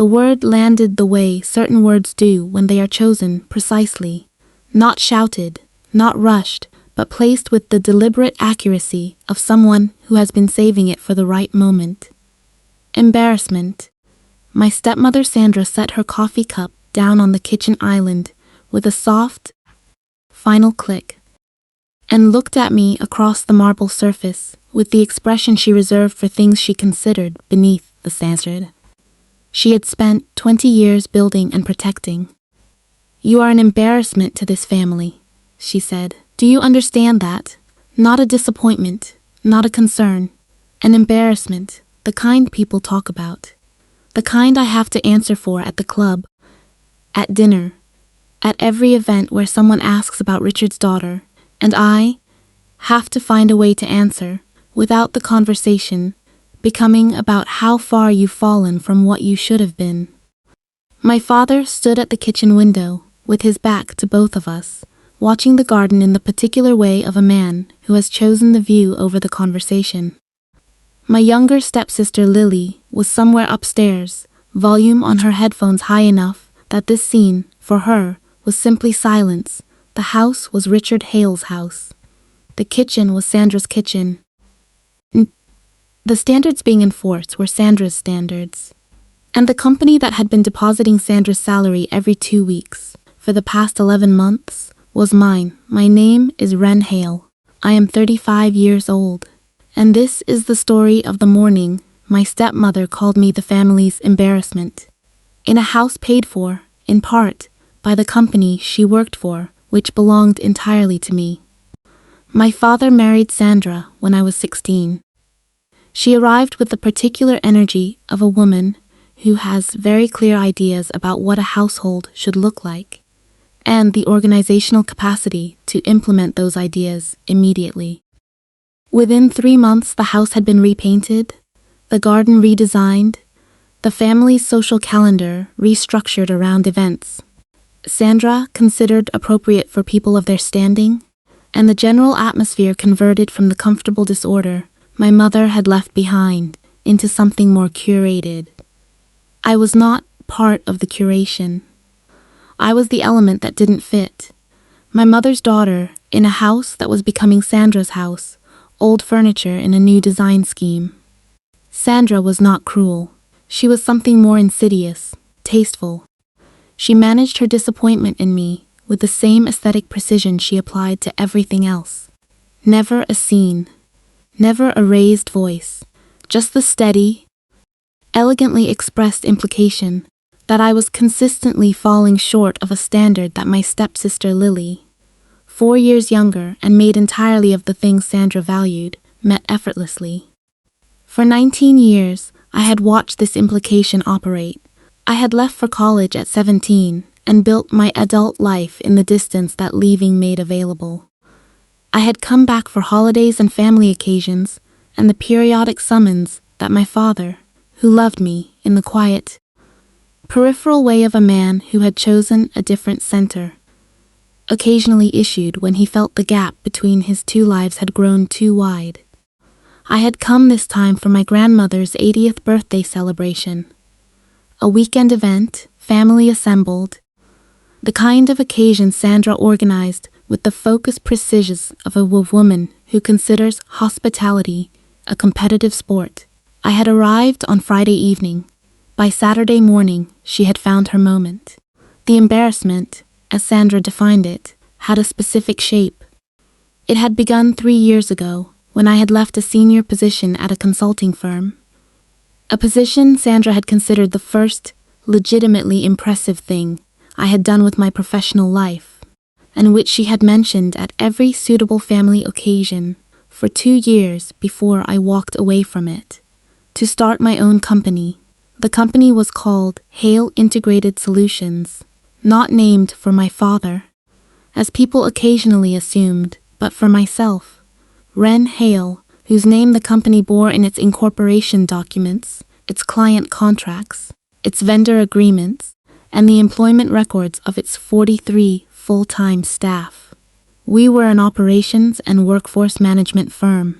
The word landed the way certain words do when they are chosen precisely. Not shouted, not rushed, but placed with the deliberate accuracy of someone who has been saving it for the right moment. Embarrassment. My stepmother Sandra set her coffee cup down on the kitchen island with a soft, final click, and looked at me across the marble surface with the expression she reserved for things she considered beneath the standard she had spent 20 years building and protecting. "You are an embarrassment to this family," she said. "Do you understand that? Not a disappointment, not a concern. An embarrassment, the kind people talk about. The kind I have to answer for at the club, at dinner, at every event where someone asks about Richard's daughter, and I have to find a way to answer, without the conversation becoming about how far you've fallen from what you should have been." My father stood at the kitchen window, with his back to both of us, watching the garden in the particular way of a man who has chosen the view over the conversation. My younger stepsister Lily was somewhere upstairs, volume on her headphones high enough that this scene, for her, was simply silence. The house was Richard Hale's house. The kitchen was Sandra's kitchen. The standards being enforced were Sandra's standards. And the company that had been depositing Sandra's salary every 2 weeks for the past 11 months was mine. My name is Wren Hale. I am 35 years old. And this is the story of the morning my stepmother called me the family's embarrassment. In a house paid for, in part, by the company she worked for, which belonged entirely to me. My father married Sandra when I was 16. She arrived with the particular energy of a woman who has very clear ideas about what a household should look like, and the organizational capacity to implement those ideas immediately. Within 3 months, the house had been repainted, the garden redesigned, the family's social calendar restructured around events Sandra considered appropriate for people of their standing, and the general atmosphere converted from the comfortable disorder my mother had left behind into something more curated. I was not part of the curation. I was the element that didn't fit. My mother's daughter in a house that was becoming Sandra's house, old furniture in a new design scheme. Sandra was not cruel. She was something more insidious, tasteful. She managed her disappointment in me with the same aesthetic precision she applied to everything else. Never a scene, never a raised voice, just the steady, elegantly expressed implication that I was consistently falling short of a standard that my stepsister Lily, 4 years younger and made entirely of the things Sandra valued, met effortlessly. For 19 years, I had watched this implication operate. I had left for college at 17 and built my adult life in the distance that leaving made available. I had come back for holidays and family occasions and the periodic summons that my father, who loved me in the quiet, peripheral way of a man who had chosen a different center, occasionally issued when he felt the gap between his two lives had grown too wide. I had come this time for my grandmother's 80th birthday celebration. A weekend event, family assembled, the kind of occasion Sandra organized with the focused precision of a woman who considers hospitality a competitive sport. I had arrived on Friday evening. By Saturday morning, she had found her moment. The embarrassment, as Sandra defined it, had a specific shape. It had begun 3 years ago, when I had left a senior position at a consulting firm. A position Sandra had considered the first, legitimately impressive thing I had done with my professional life, and which she had mentioned at every suitable family occasion for 2 years before I walked away from it, to start my own company. The company was called Hale Integrated Solutions, not named for my father, as people occasionally assumed, but for myself. Wren Hale, whose name the company bore in its incorporation documents, its client contracts, its vendor agreements, and the employment records of its 43 full-time staff. We were an operations and workforce management firm.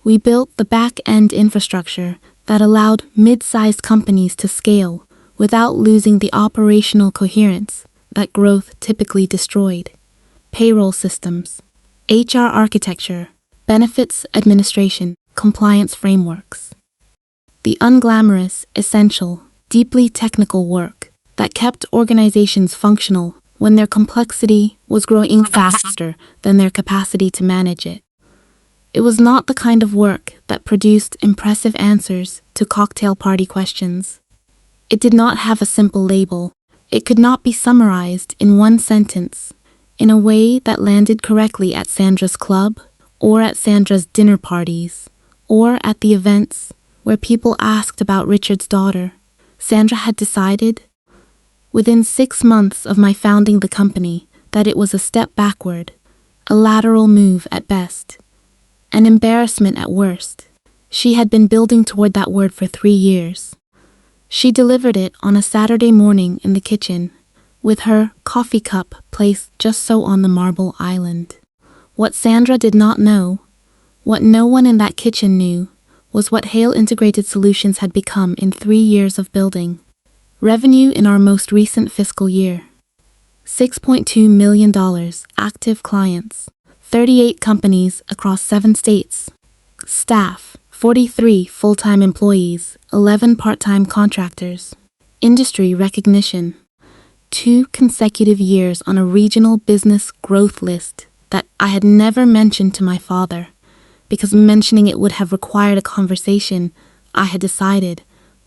We built the back-end infrastructure that allowed mid-sized companies to scale without losing the operational coherence that growth typically destroyed. Payroll systems, HR architecture, benefits administration, compliance frameworks. The unglamorous, essential, deeply technical work that kept organizations functional when their complexity was growing faster than their capacity to manage it. It was not the kind of work that produced impressive answers to cocktail party questions. It did not have a simple label. It could not be summarized in one sentence in a way that landed correctly at Sandra's club, or at Sandra's dinner parties, or at the events where people asked about Richard's daughter. Sandra had decided, within 6 months of my founding the company, that it was a step backward, a lateral move at best, an embarrassment at worst. She had been building toward that word for 3 years. She delivered it on a Saturday morning in the kitchen, with her coffee cup placed just so on the marble island. What Sandra did not know, what no one in that kitchen knew, was what Hale Integrated Solutions had become in 3 years of building. Revenue in our most recent fiscal year: $6.2 million active clients, 38 companies across 7 states. Staff: 43 full-time employees, 11 part-time contractors. Industry recognition: 2 consecutive years on a regional business growth list that I had never mentioned to my father, because mentioning it would have required a conversation I had decided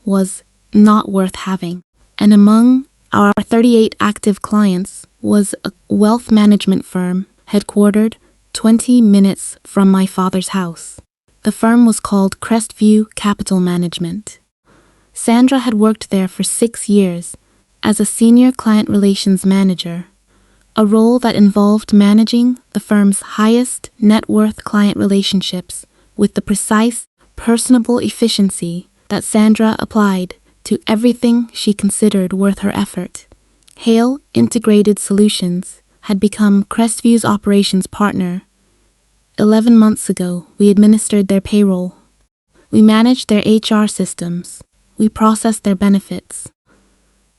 was not worth having. And among our 38 active clients was a wealth management firm headquartered 20 minutes from my father's house. The firm was called Crestview Capital Management. Sandra had worked there for 6 years as a senior client relations manager, a role that involved managing the firm's highest net worth client relationships with the precise, personable efficiency that Sandra applied to everything she considered worth her effort. Hale Integrated Solutions had become Crestview's operations partner. 11 months ago, we administered their payroll. We managed their HR systems. We processed their benefits.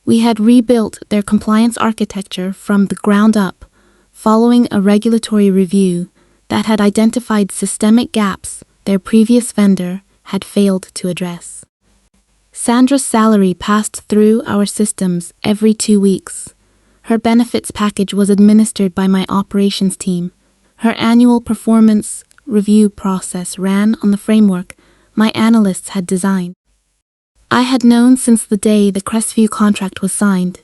We had rebuilt their compliance architecture from the ground up, following a regulatory review that had identified systemic gaps their previous vendor had failed to address. Sandra's salary passed through our systems every 2 weeks. Her benefits package was administered by my operations team. Her annual performance review process ran on the framework my analysts had designed. I had known since the day the Crestview contract was signed.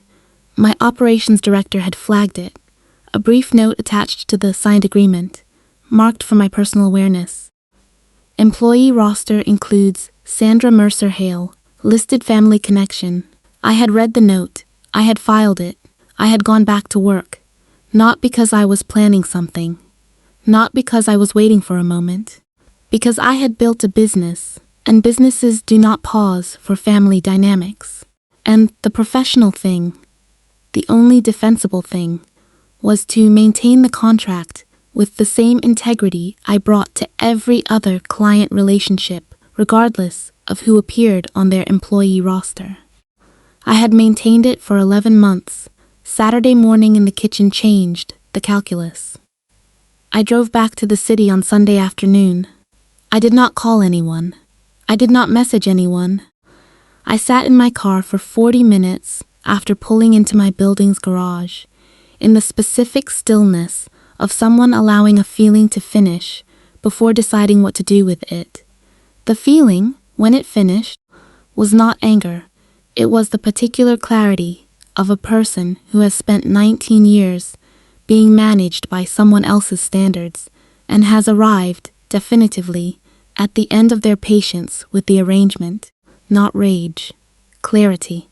My operations director had flagged it, a brief note attached to the signed agreement, marked for my personal awareness. Employee roster includes Sandra Mercer Hale, listed family connection. I had read the note. I had filed it. I had gone back to work. Not because I was planning something. Not because I was waiting for a moment. Because I had built a business, and businesses do not pause for family dynamics. And the professional thing, the only defensible thing, was to maintain the contract with the same integrity I brought to every other client relationship, regardless of who appeared on their employee roster. I had maintained it for 11 months. Saturday morning in the kitchen changed the calculus. I drove back to the city on Sunday afternoon. I did not call anyone. I did not message anyone. I sat in my car for 40 minutes after pulling into my building's garage, in the specific stillness of someone allowing a feeling to finish before deciding what to do with it. The feeling, when it finished, was not anger. It was the particular clarity of a person who has spent 19 years being managed by someone else's standards and has arrived, definitively, at the end of their patience with the arrangement. Not rage. Clarity.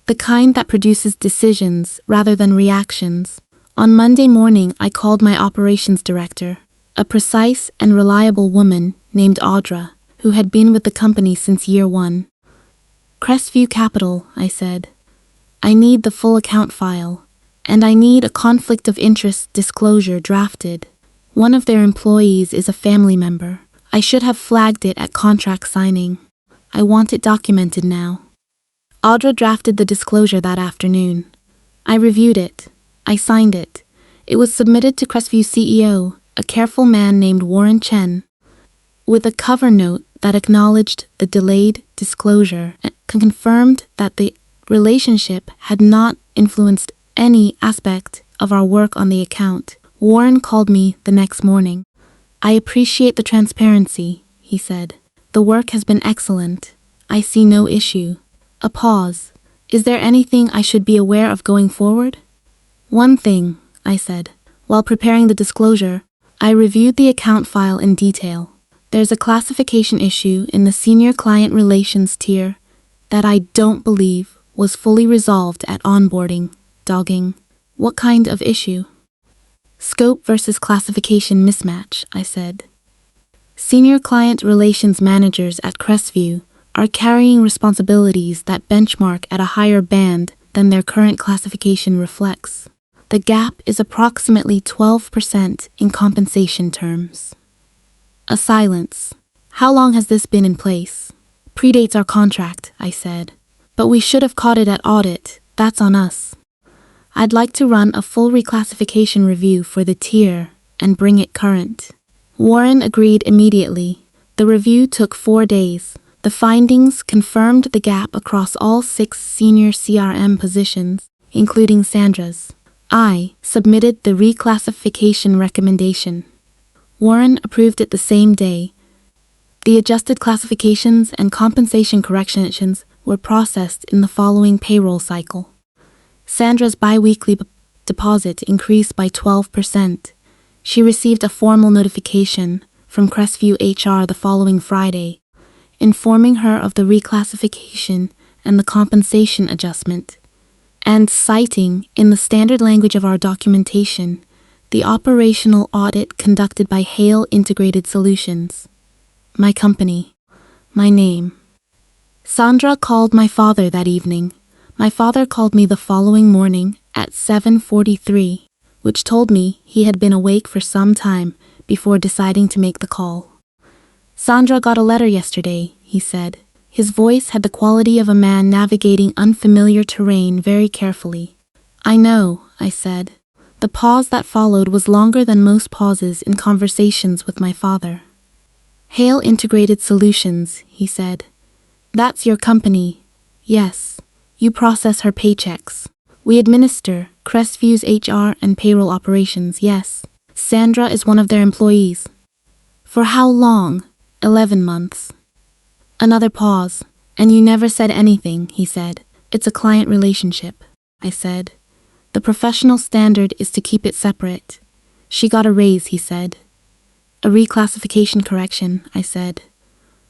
The kind that produces decisions rather than reactions. On Monday morning, I called my operations director, a precise and reliable woman named Audra, who had been with the company since year 1. Crestview Capital, I said. I need the full account file, and I need a conflict of interest disclosure drafted. One of their employees is a family member. I should have flagged it at contract signing. I want it documented now. Audra drafted the disclosure that afternoon. I reviewed it. I signed it. It was submitted to Crestview CEO, a careful man named Warren Chen, with a cover note that acknowledged the delayed disclosure and confirmed that the relationship had not influenced any aspect of our work on the account. Warren called me the next morning. I appreciate the transparency, he said. The work has been excellent. I see no issue. A pause. Is there anything I should be aware of going forward? One thing, I said. While preparing the disclosure, I reviewed the account file in detail. There's a classification issue in the senior client relations tier that I don't believe was fully resolved at onboarding. Dogging. What kind of issue? Scope versus classification mismatch, I said. Senior client relations managers at Crestview are carrying responsibilities that benchmark at a higher band than their current classification reflects. The gap is approximately 12% in compensation terms. A silence. How long has this been in place? Predates our contract, I said. But we should have caught it at audit. That's on us. I'd like to run a full reclassification review for the tier and bring it current. Warren agreed immediately. The review took 4 days. The findings confirmed the gap across all 6 senior CRM positions, including Sandra's. I submitted the reclassification recommendation. Warren approved it the same day. The adjusted classifications and compensation corrections were processed in the following payroll cycle. Sandra's bi-weekly deposit increased by 12%. She received a formal notification from Crestview HR the following Friday, informing her of the reclassification and the compensation adjustment, and citing, in the standard language of our documentation, the operational audit conducted by Hale Integrated Solutions. My company. My name. Sandra called my father that evening. My father called me the following morning at 7:43, which told me he had been awake for some time before deciding to make the call. Sandra got a letter yesterday, he said. His voice had the quality of a man navigating unfamiliar terrain very carefully. I know, I said. The pause that followed was longer than most pauses in conversations with my father. Hale Integrated Solutions, he said. That's your company. Yes. You process her paychecks. We administer Crestview's HR and payroll operations, yes. Sandra is one of their employees. For how long? 11 months. Another pause. And you never said anything, he said. It's a client relationship, I said. The professional standard is to keep it separate. She got a raise, he said. A reclassification correction, I said.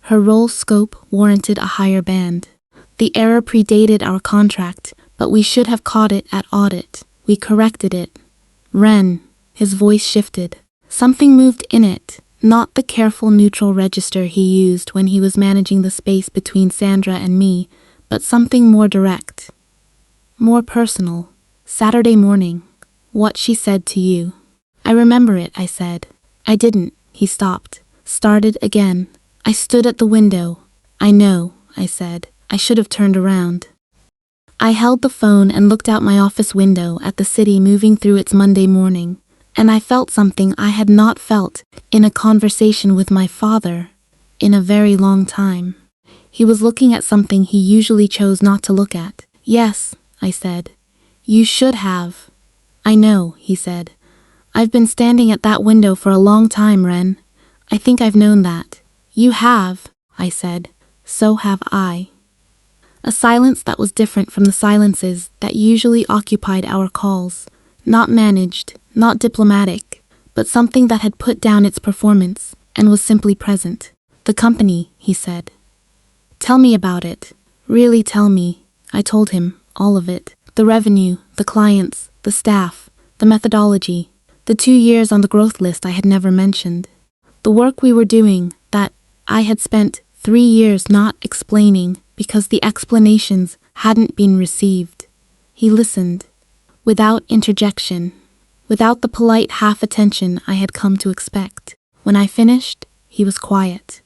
Her role scope warranted a higher band. The error predated our contract, but we should have caught it at audit. We corrected it. Wren, his voice shifted. Something moved in it, not the careful neutral register he used when he was managing the space between Sandra and me, but something more direct. More personal. Saturday morning. What she said to you. I remember it, I said. I didn't. He stopped. Started again. I stood at the window. I know, I said. I should have turned around. I held the phone and looked out my office window at the city moving through its Monday morning, and I felt something I had not felt in a conversation with my father in a very long time. He was looking at something he usually chose not to look at. Yes, I said. You should have. I know, he said. I've been standing at that window for a long time, Wren. I think I've known that. You have, I said. So have I. A silence that was different from the silences that usually occupied our calls. Not managed, not diplomatic, but something that had put down its performance and was simply present. The company, he said. Tell me about it. Really tell me. I told him, all of it. The revenue, the clients, the staff, the methodology, the 2 years on the growth list I had never mentioned. The work we were doing that I had spent 3 years not explaining because the explanations hadn't been received. He listened, without interjection, without the polite half-attention I had come to expect. When I finished, he was quiet.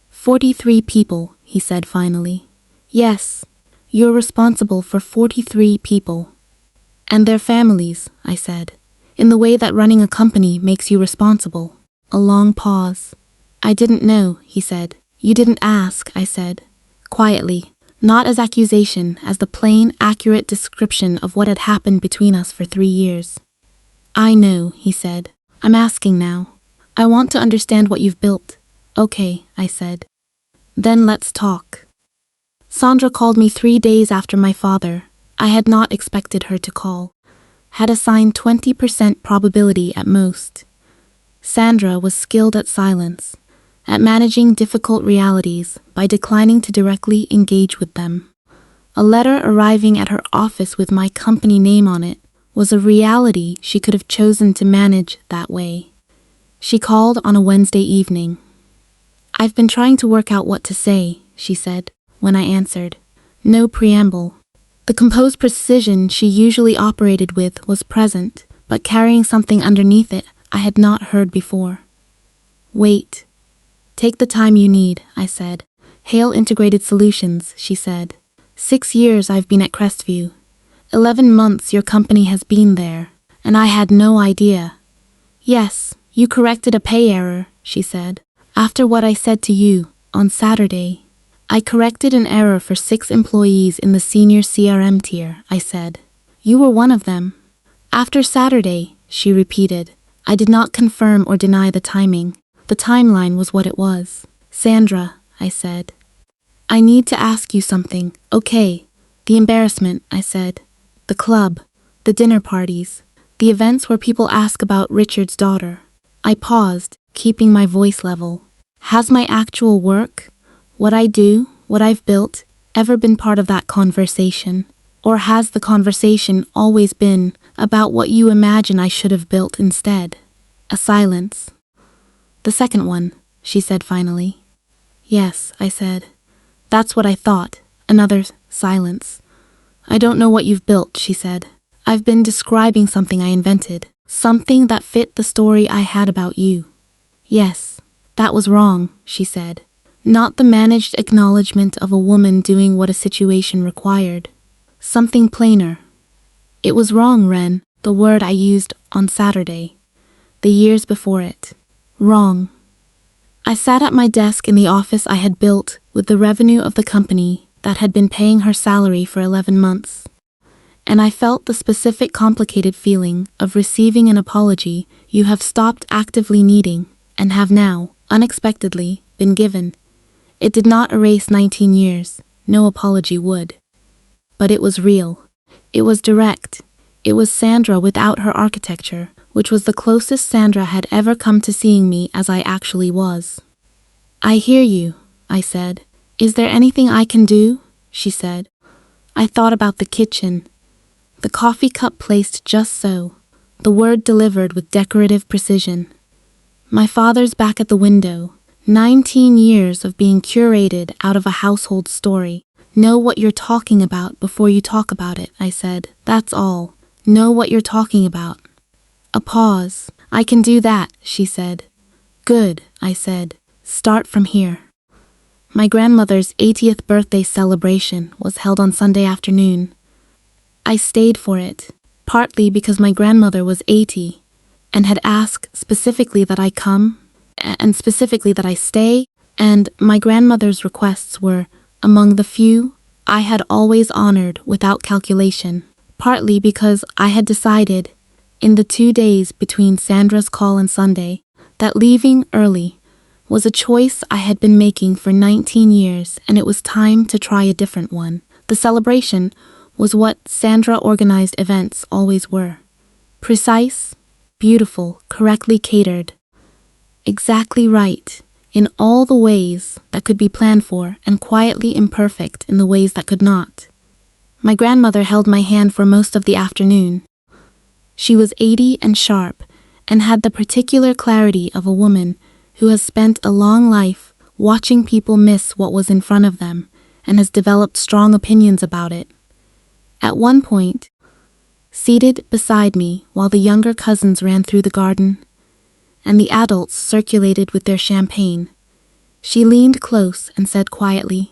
43 people, he said finally. Yes, You're responsible for 43 people. And their families, I said, in the way that running a company makes you responsible. A long pause. I didn't know, he said. You didn't ask, I said, quietly, not as accusation, as the plain, accurate description of what had happened between us for 3 years. I know, he said. I'm asking now. I want to understand what you've built. Okay, I said. Then let's talk. Sandra called me 3 days after my father. I had not expected her to call. Had assigned 20% probability at most. Sandra was skilled at silence, at managing difficult realities by declining to directly engage with them. A letter arriving at her office with my company name on it was a reality she could have chosen to manage that way. She called on a Wednesday evening. I've been trying to work out what to say, she said, when I answered. No preamble. The composed precision she usually operated with was present, but carrying something underneath it I had not heard before. Wait. Take the time you need, I said. Hale Integrated Solutions, she said. 6 years I've been at Crestview. 11 months your company has been there, and I had no idea. Yes, you corrected a pay error, she said. After what I said to you, on Saturday. I corrected an error for 6 employees in the senior CRM tier, I said. You were one of them. After Saturday, she repeated. I did not confirm or deny the timing. The timeline was what it was. Sandra, I said. I need to ask you something. Okay. The embarrassment, I said. The club. The dinner parties. The events where people ask about Richard's daughter. I paused, keeping my voice level. Has my actual work, what I do, what I've built, ever been part of that conversation? Or has the conversation always been about what you imagine I should have built instead? A silence. The second one, she said finally. Yes, I said. That's what I thought. Another silence. I don't know what you've built, she said. I've been describing something I invented. Something that fit the story I had about you. Yes, that was wrong, she said. Not the managed acknowledgement of a woman doing what a situation required. Something plainer. It was wrong, Wren, the word I used on Saturday. The years before it. Wrong. I sat at my desk in the office I had built with the revenue of the company that had been paying her salary for 11 months. And I felt the specific complicated feeling of receiving an apology you have stopped actively needing and have now, unexpectedly, been given. It did not erase 19 years. No apology would. But it was real. It was direct. It was Sandra without her architecture, which was the closest Sandra had ever come to seeing me as I actually was. I hear you, I said. Is there anything I can do? She said. I thought about the kitchen. The coffee cup placed just so. The word delivered with decorative precision. My father's back at the window. 19 years of being curated out of a household story. Know what you're talking about before you talk about it, I said. That's all. Know what you're talking about. A pause. I can do that, she said. Good, I said. Start from here. My grandmother's 80th birthday celebration was held on Sunday afternoon. I stayed for it, partly because my grandmother was 80 and had asked specifically that I come and specifically that I stay, and my grandmother's requests were among the few I had always honored without calculation, partly because I had decided, in the 2 days between Sandra's call and Sunday, that leaving early was a choice I had been making for 19 years, and it was time to try a different one. The celebration was what Sandra organized events always were. Precise, beautiful, correctly catered. Exactly right, in all the ways that could be planned for, and quietly imperfect in the ways that could not. My grandmother held my hand for most of the afternoon. She was 80 and sharp, and had the particular clarity of a woman who has spent a long life watching people miss what was in front of them, and has developed strong opinions about it. At one point, seated beside me while the younger cousins ran through the garden, and the adults circulated with their champagne, she leaned close and said quietly,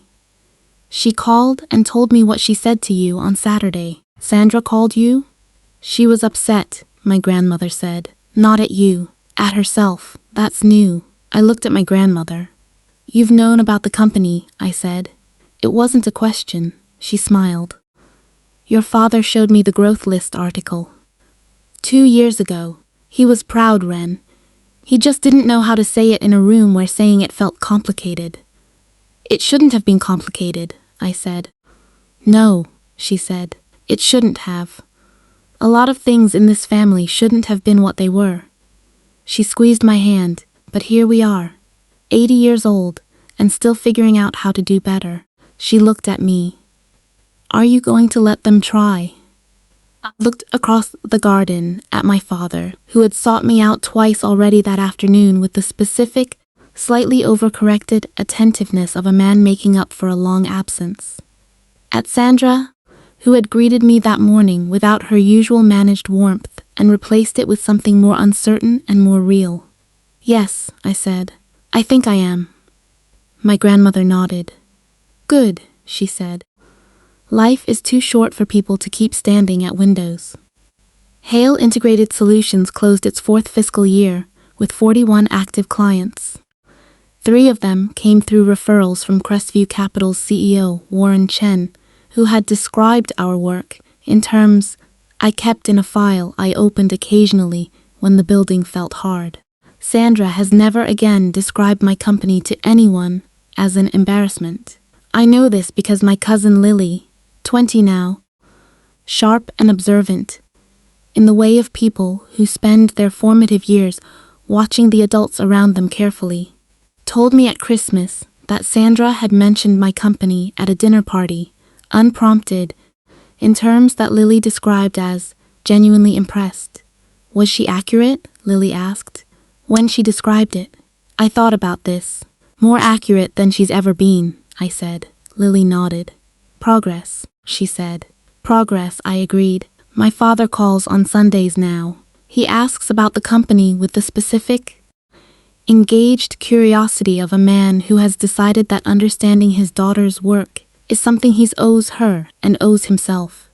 She called and told me what she said to you on Saturday. Sandra called you? She was upset, my grandmother said. Not at you, at herself. That's new. I looked at my grandmother. You've known about the company, I said. It wasn't a question. She smiled. Your father showed me the growth list article. 2 years ago. He was proud, Wren. He just didn't know how to say it in a room where saying it felt complicated. It shouldn't have been complicated, I said. No, she said. It shouldn't have. A lot of things in this family shouldn't have been what they were. She squeezed my hand, but here we are, 80 years old, and still figuring out how to do better. She looked at me. Are you going to let them try? I looked across the garden at my father, who had sought me out twice already that afternoon with the specific, slightly overcorrected attentiveness of a man making up for a long absence. At Sandra, who had greeted me that morning without her usual managed warmth and replaced it with something more uncertain and more real. Yes, I said. I think I am. My grandmother nodded. Good, she said. Life is too short for people to keep standing at windows. Hale Integrated Solutions closed its 4th fiscal year with 41 active clients. 3 of them came through referrals from Crestview Capital's CEO, Warren Chen, who had described our work in terms I kept in a file I opened occasionally when the building felt hard. Sandra has never again described my company to anyone as an embarrassment. I know this because my cousin Lily, 20 now, sharp and observant, in the way of people who spend their formative years watching the adults around them carefully, told me at Christmas that Sandra had mentioned my company at a dinner party, unprompted, in terms that Lily described as genuinely impressed. Was she accurate? Lily asked. When she described it, I thought about this. More accurate than she's ever been, I said. Lily nodded. Progress, she said. Progress, I agreed. My father calls on Sundays now. He asks about the company with the specific, engaged curiosity of a man who has decided that understanding his daughter's work is something he owes her and owes himself.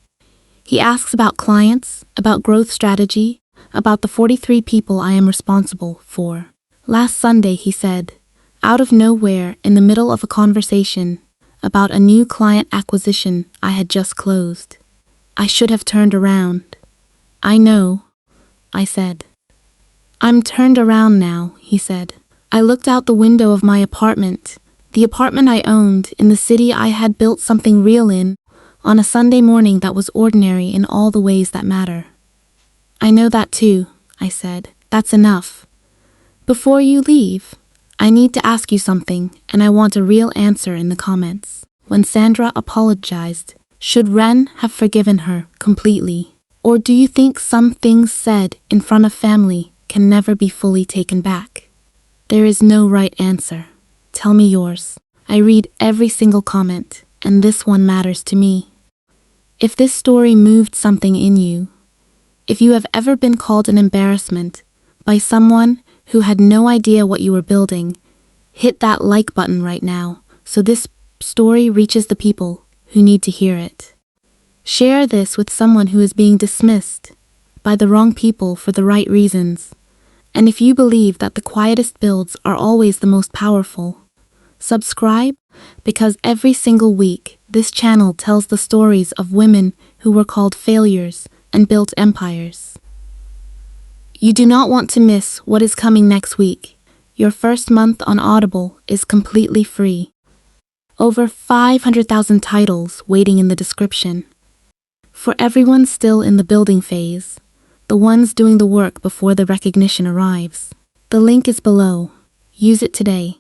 He asks about clients, about growth strategy, about the 43 people I am responsible for. Last Sunday, he said, out of nowhere in the middle of a conversation about a new client acquisition I had just closed. I should have turned around. I know, I said. I'm turned around now, he said. I looked out the window of my apartment, the apartment I owned in the city I had built something real in, on a Sunday morning that was ordinary in all the ways that matter. I know that too, I said. That's enough. Before you leave, I need to ask you something, and I want a real answer in the comments. When Sandra apologized, should Wren have forgiven her completely? Or do you think some things said in front of family can never be fully taken back? There is no right answer. Tell me yours. I read every single comment, and this one matters to me. If this story moved something in you, if you have ever been called an embarrassment by someone who had no idea what you were building, hit that like button right now so this story reaches the people who need to hear it. Share this with someone who is being dismissed by the wrong people for the right reasons. And if you believe that the quietest builds are always the most powerful, subscribe, because every single week this channel tells the stories of women who were called failures and built empires. You do not want to miss what is coming next week. Your first month on Audible is completely free. Over 500,000 titles waiting in the description. For everyone still in the building phase, the ones doing the work before the recognition arrives. The link is below. Use it today.